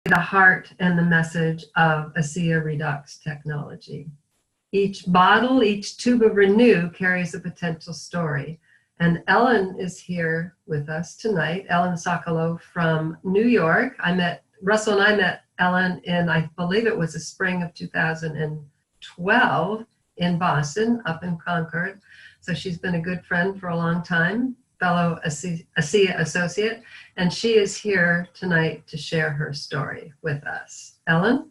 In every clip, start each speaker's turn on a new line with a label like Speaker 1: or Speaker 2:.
Speaker 1: the heart and the message of ASEA Redux technology. Each bottle, each tube of Renew carries a potential story. And Ellen is here with us tonight, Ellen Sokolow from New York. Russell and I met Ellen in, I believe it was the spring of 2012 in Boston, up in Concord. So she's been a good friend for a long time, fellow ASEA associate, and she is here tonight to share her story with us. Ellen?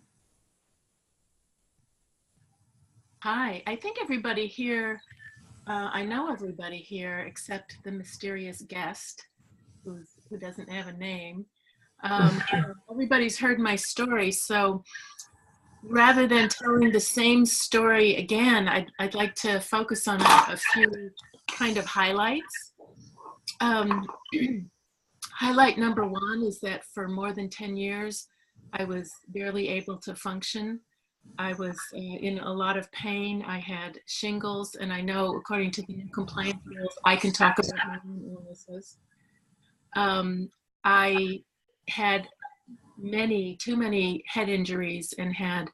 Speaker 2: Hi, I think everybody here, I know everybody here except the mysterious guest who doesn't have a name. Everybody's heard my story, so rather than telling the same story again, I'd like to focus on a few kind of highlights. Highlight number one is that for more than 10 years, I was barely able to function. I was in a lot of pain. I had shingles, and I know according to the new compliance rules, I can talk about my own illnesses. I had too many head injuries and had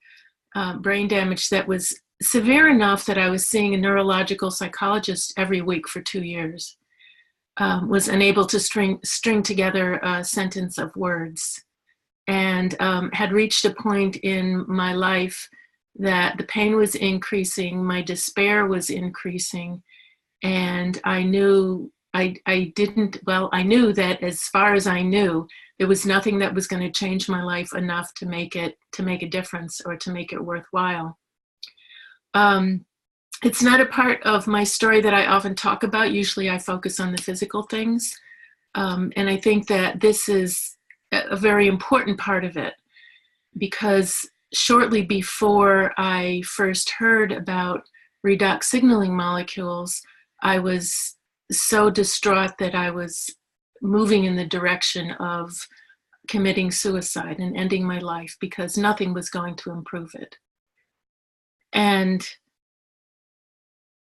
Speaker 2: brain damage that was severe enough that I was seeing a neurological psychologist every week for 2 years. Was unable to string together a sentence of words, and had reached a point in my life that the pain was increasing, my despair was increasing, and I knew that as far as I knew, there was nothing that was going to change my life enough to make a difference or to make it worthwhile. It's not a part of my story that I often talk about. Usually I focus on the physical things. And I think that this is a very important part of it, because shortly before I first heard about redox signaling molecules, I was so distraught that I was moving in the direction of committing suicide and ending my life, because nothing was going to improve it. And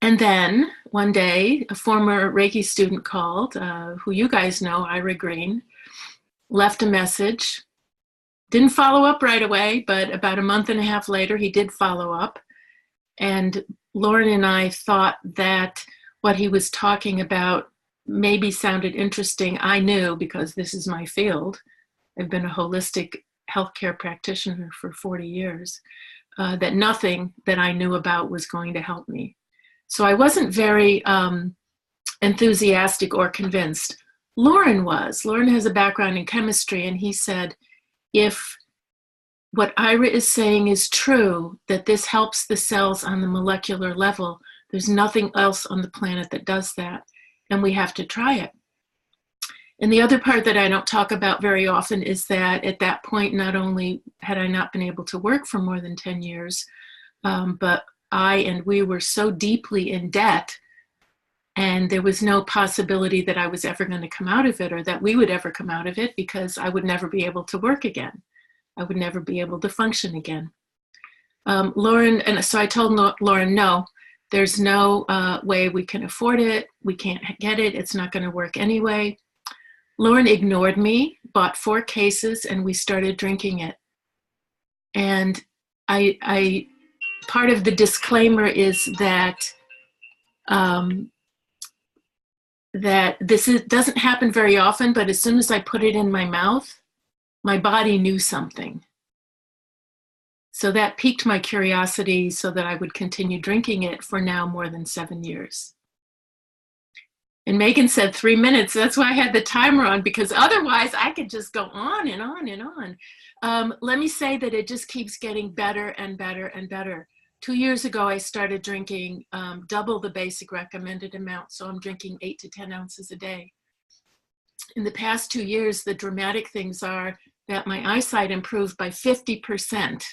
Speaker 2: then one day, a former Reiki student called, who you guys know, Ira Green, left a message. Didn't follow up right away, but about a month and a half later, he did follow up. And Lauren and I thought that what he was talking about maybe sounded interesting. I knew, because this is my field, I've been a holistic healthcare practitioner for 40 years, that nothing that I knew about was going to help me. So I wasn't very enthusiastic or convinced. Lauren was. Lauren has a background in chemistry, and he said, if what Ira is saying is true, that this helps the cells on the molecular level, there's nothing else on the planet that does that, and we have to try it. And the other part that I don't talk about very often is that at that point, not only had I not been able to work for more than 10 years, but we were so deeply in debt, and there was no possibility that I was ever going to come out of it, or that we would ever come out of it, because I would never be able to work again. I would never be able to function again. Lauren, and so I told Lauren, no, there's no way we can afford it. We can't get it. It's not going to work anyway. Lauren ignored me, bought 4 cases, and we started drinking it. And part of the disclaimer is that doesn't happen very often, but as soon as I put it in my mouth, my body knew something. So that piqued my curiosity so that I would continue drinking it for now more than 7 years. And Megan said 3 minutes. That's why I had the timer on, because otherwise I could just go on and on and on. Let me say that it just keeps getting better and better and better. 2 years ago, I started drinking double the basic recommended amount. So I'm drinking 8 to 10 ounces a day. In the past 2 years, the dramatic things are that my eyesight improved by 50%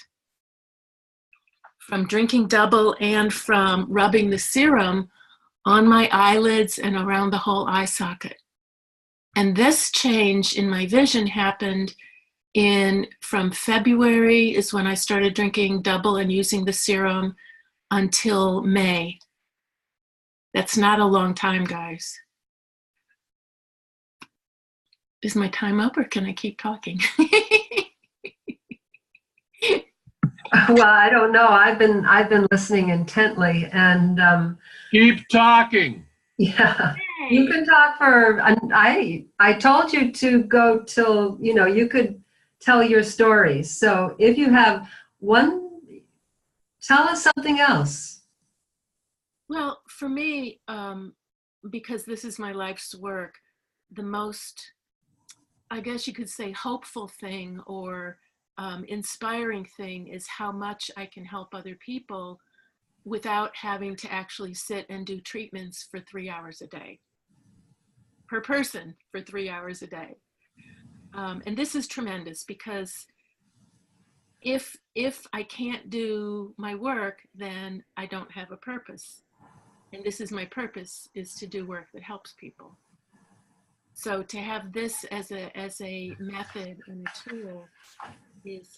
Speaker 2: from drinking double and from rubbing the serum on my eyelids and around the whole eye socket. And this change in my vision happened from February is when I started drinking double and using the serum until May. That's not a long time, guys. Is my time up, or can I keep talking?
Speaker 1: Well, I don't know. I've been listening intently, and
Speaker 3: Keep talking.
Speaker 1: yeah, you
Speaker 2: Hey.
Speaker 1: can talk for. I told you to go till you could tell your stories. So if you have one, tell us something else.
Speaker 2: Well, for me, because this is my life's work, the most, I guess you could say, hopeful thing or inspiring thing is how much I can help other people without having to actually sit and do treatments for 3 hours a day per person for 3 hours a day. And this is tremendous because if I can't do my work, then I don't have a purpose. And this is my purpose, is to do work that helps people. So to have this as a method and a tool is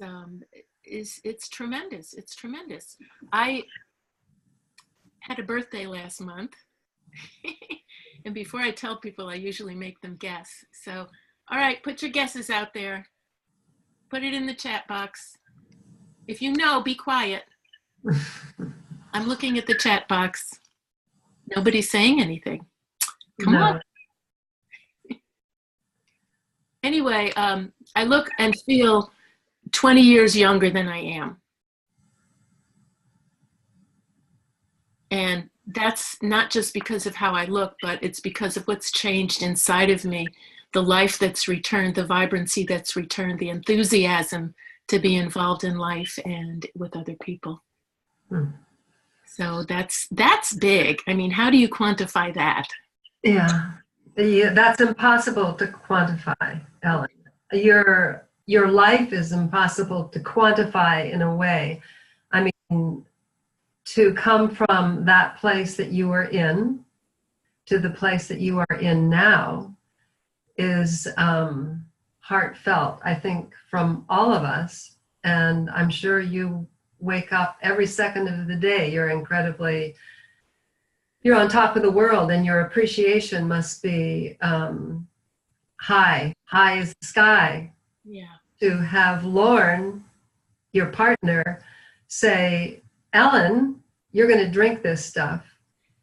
Speaker 2: it's tremendous. It's tremendous. I had a birthday last month. And before I tell people, I usually make them guess. So, all right, put your guesses out there. Put it in the chat box. If you know, be quiet. I'm looking at the chat box. Nobody's saying anything. Come
Speaker 1: No.
Speaker 2: on. Anyway, I look and feel 20 years younger than I am. And that's not just because of how I look, but it's because of what's changed inside of me, the life that's returned, the vibrancy that's returned, the enthusiasm to be involved in life and with other people.
Speaker 1: Hmm.
Speaker 2: So that's big. I mean, how do you quantify that?
Speaker 1: Yeah. That's impossible to quantify, Ellen. Your life is impossible to quantify in a way. I mean, to come from that place that you were in to the place that you are in now is heartfelt, I think, from all of us. And I'm sure you wake up every second of the day, you're on top of the world, and your appreciation must be high as the sky.
Speaker 2: Yeah.
Speaker 1: To have Lauren, your partner, say, Ellen, you're going to drink this stuff,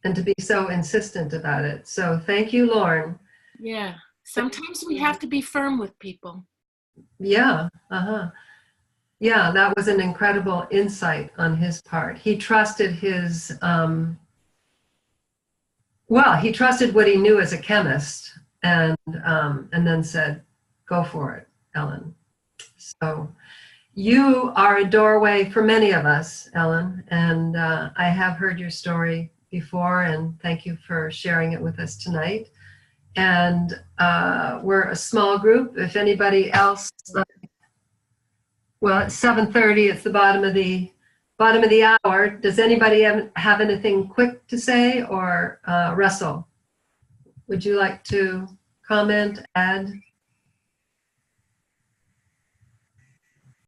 Speaker 1: and to be so insistent about it. So thank you, Lauren.
Speaker 2: Yeah. Sometimes we have to be firm with people.
Speaker 1: Yeah. Yeah, that was an incredible insight on his part. He trusted he trusted what he knew as a chemist, and then said, go for it, Ellen. So you are a doorway for many of us, Ellen, and I have heard your story before, and thank you for sharing it with us tonight. And we're a small group. If anybody else, well, it's 7:30. It's the bottom of the hour. Does anybody have anything quick to say, or Russell? Would you like to comment, add?